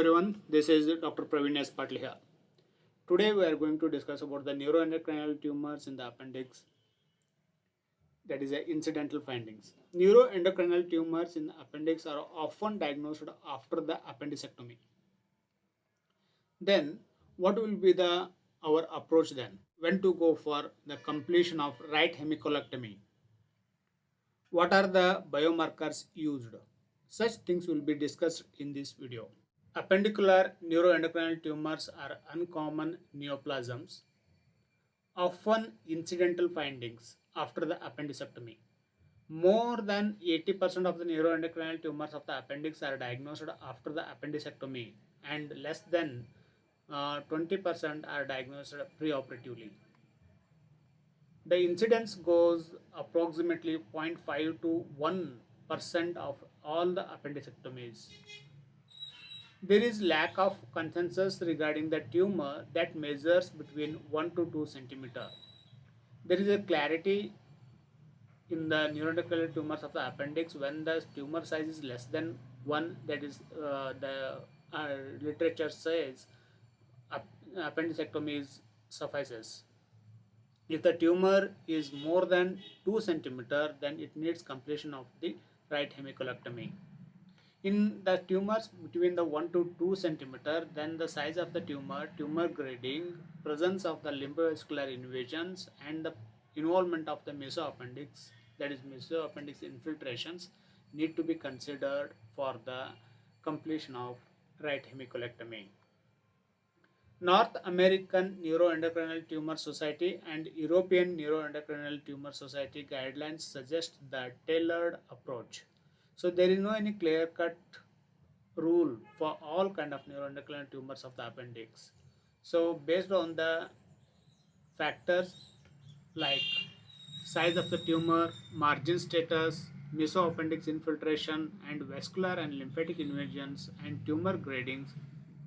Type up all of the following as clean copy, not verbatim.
everyone, this is Dr. Praveen Patil here. Today we are going to discuss about the neuroendocrine tumors in the appendix, that is incidental findings. Neuroendocrine tumors in the appendix are often diagnosed after the appendicectomy. Then what will be our approach then? When to go for the completion of right hemicolectomy? What are the biomarkers used? Such things will be discussed in this video. Appendicular neuroendocrine tumors are uncommon neoplasms, often incidental findings after the appendicectomy. More than 80% of the neuroendocrine tumors of the appendix are diagnosed after the appendicectomy, and less than 20% are diagnosed preoperatively. The incidence goes approximately 0.5 to 1% of all the appendicectomies. There is lack of consensus regarding the tumor that measures between 1 to 2 centimeter. There is a clarity in the neuroendocrine tumors of the appendix when the tumor size is less than 1, that is the literature says appendicectomy suffices. If the tumor is more than 2 centimeter, then it needs completion of the right hemicolectomy. In the tumors between the 1 to 2 centimeter, then the size of the tumor grading, presence of the lymphovascular invasions, and the involvement of the mesoappendix, that is mesoappendix infiltrations, need to be considered for the completion of right hemicolectomy. North American Neuroendocrine Tumor Society and European Neuroendocrine Tumor Society guidelines suggest the tailored approach. So there is no any clear-cut rule for all kind of neuroendocrine tumors of the appendix. So based on the factors like size of the tumor, margin status, mesoappendix infiltration, and vascular and lymphatic invasions and tumor gradings,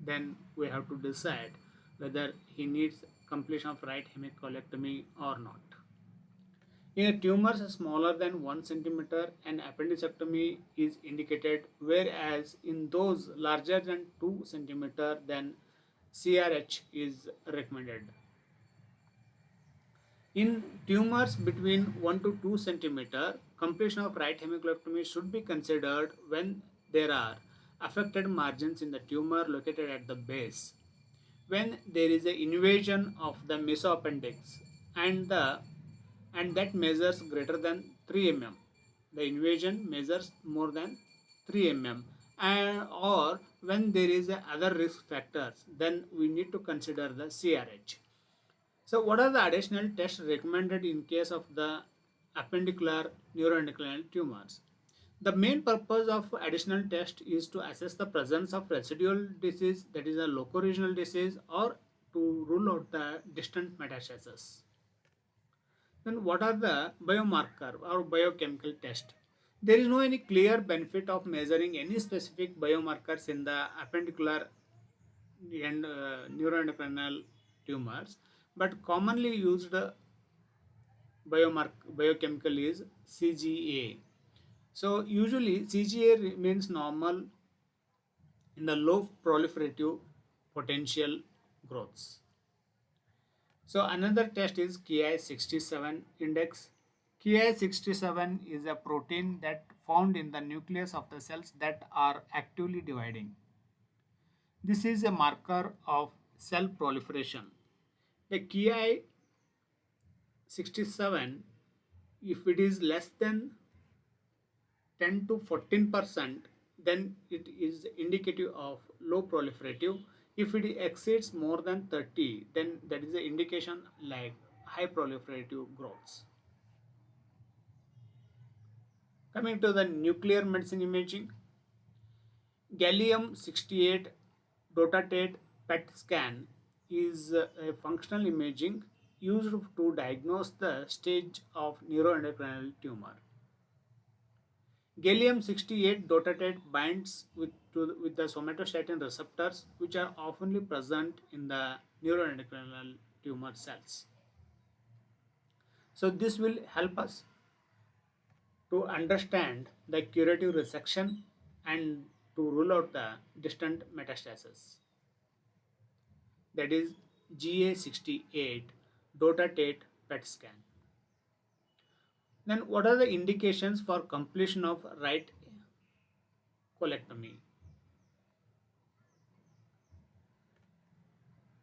then we have to decide whether he needs completion of right hemicolectomy or not. In tumors smaller than 1 centimeter, an appendicectomy is indicated, whereas in those larger than 2 centimeter, then CRH is recommended. In tumors between 1 to 2 centimeter, completion of right hemicolectomy should be considered when there are affected margins in the tumor located at the base, when there is an invasion of the mesoappendix and that measures greater than 3 mm. The invasion measures more than 3 mm, and or when there is other risk factors, then we need to consider the CRH. So what are the additional tests recommended in case of the appendicular neuroendocrine tumors? The main purpose of additional test is to assess the presence of residual disease, that is a locoregional disease, or to rule out the distant metastasis. Then what are the biomarker or biochemical test? There is no any clear benefit of measuring any specific biomarkers in the appendicular and neuroendocrine tumors, but commonly used biochemical is CGA. So usually CGA remains normal in the low proliferative potential growths. So another test is Ki67 index. Ki67 is a protein that found in the nucleus of the cells that are actively dividing. This is a marker of cell proliferation. The Ki67, if it is less than 10 to 14%, then it is indicative of low proliferative. If it exceeds more than 30, then that is an indication like high proliferative growths. Coming to the nuclear medicine imaging, gallium 68 dotatate PET scan is a functional imaging used to diagnose the stage of neuroendocrine tumor. Gallium 68 dotatate binds with the somatostatin receptors, which are often present in the neuroendocrine tumor cells. So this will help us to understand the curative resection and to rule out the distant metastasis. That is GA68 dotatate PET scan. Then what are the indications for completion of right colectomy?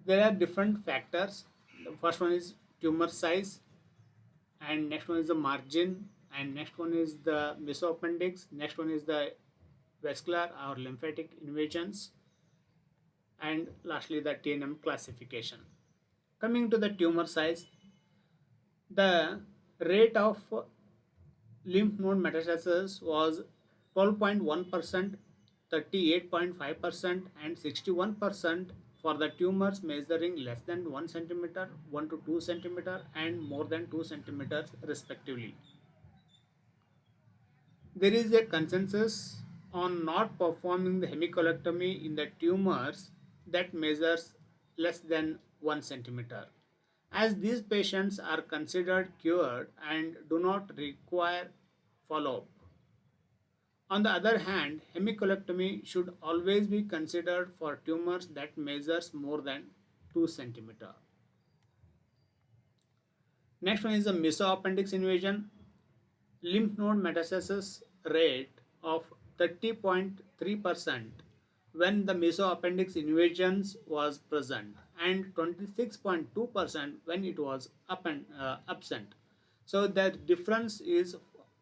There are different factors. The first one is tumor size, and next one is the margin, and next one is the mesoappendix, next one is the vascular or lymphatic invasions, and lastly the TNM classification. Coming to the tumor size, the rate of lymph node metastasis was 12.1%, 38.5%, and 61% for the tumors measuring less than 1 centimeter, 1 to 2 centimeter, and more than 2 centimeters respectively. There is a consensus on not performing the hemicolectomy in the tumors that measures less than 1 centimeter, as these patients are considered cured and do not require follow-up. On the other hand, hemicolectomy should always be considered for tumors that measures more than 2 centimeter. Next one is the mesoappendix invasion. Lymph node metastasis rate of 30.3% when the mesoappendix invasions was present, and 26.2% when it was absent. So the difference is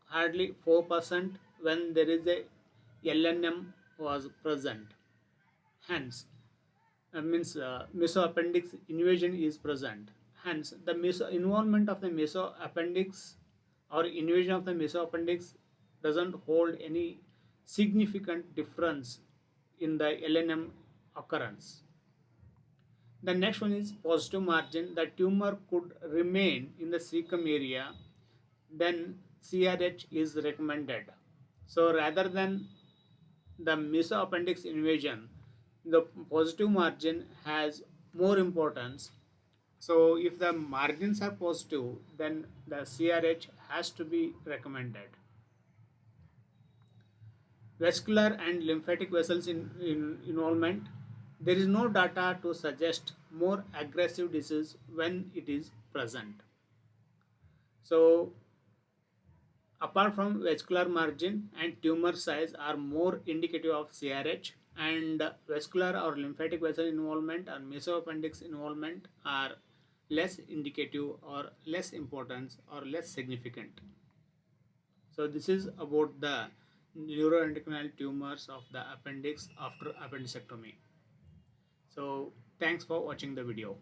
hardly 4% when there is a LNM was present. Hence, mesoappendix invasion is present. Hence, the involvement of the mesoappendix or invasion of the mesoappendix doesn't hold any significant difference in the LNM occurrence. The next one is positive margin. The tumor could remain in the cecum area, then CRH is recommended. So rather than the mesoappendix invasion, the positive margin has more importance. So if the margins are positive, then the CRH has to be recommended. Vascular and lymphatic vessels in involvement. There is no data to suggest more aggressive disease when it is present. So apart from vascular margin and tumor size are more indicative of CRH, and vascular or lymphatic vessel involvement and mesoappendix involvement are less indicative or less important or less significant. So this is about the neuroendocrine tumors of the appendix after appendicectomy. So thanks for watching the video.